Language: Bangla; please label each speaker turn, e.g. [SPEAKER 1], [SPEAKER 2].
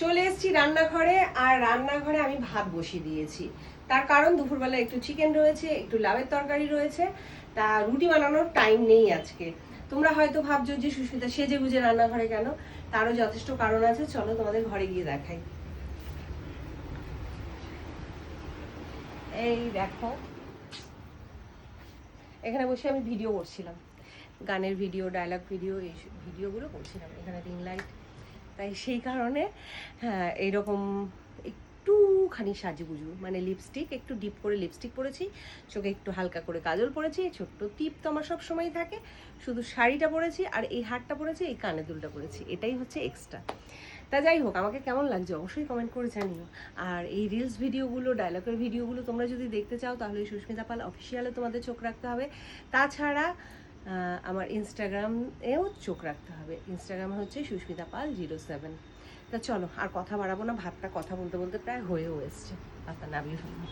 [SPEAKER 1] চলে এসেছি রান্নাঘরে, আর রান্নাঘরে আমি ভাত বসিয়ে দিয়েছি। তার কারণ দুপুরবেলা একটু চিকেন রয়েছে, একটু লাউয়ের তরকারি রয়েছে, তা রুটি বানানোর টাইম নেই আজকে। তোমরা হয়তো ভাবছো যে সুস্মিতা সেজে গুজে রান্নাঘরে কেন, তারও যথেষ্ট কারণ আছে। চলো তোমাদের ঘরে গিয়ে দেখাই। এই দেখো, এখানে বসে আমি ভিডিও করছিলাম, গানের ভিডিও, ডায়লগ ভিডিও, এই ভিডিওগুলো করছিলাম। এখানে রিং লাইট, তাই সেই কারণে হ্যাঁ এইরকম একটুখানি সাজুগুজু, মানে লিপস্টিক একটু ডিপ করে লিপস্টিক পরেছি, চোখে একটু হালকা করে কাজল পরেছি, ছোট্ট টিপ তো আমার সব সময় থাকে, শুধু শাড়িটা পরেছি আর এই হারটা পরেছি, এই কানে দুলটা পরেছি, এটাই হচ্ছে এক্সট্রা। তা যাই হোক, আমাকে কেমন লাগছে অবশ্যই কমেন্ট করে জানিও। আর এই রিলস ভিডিওগুলো, ডায়লগের ভিডিওগুলো তোমরা যদি দেখতে চাও তাহলে সুস্মিতা পাল অফিসিয়ালে তোমাদের চোখ রাখতে হবে। তাছাড়া আমার ইনস্টাগ্রামেও চোখ রাখতে হবে। ইনস্টাগ্রাম হচ্ছে সুস্মিতা পাল 07। তা চলো আর কথা বাড়াবো না, ভাতটা কথা বলতে বলতে প্রায় হয়েও এসছে, ভাতটা নামিয়ে ফেলবো।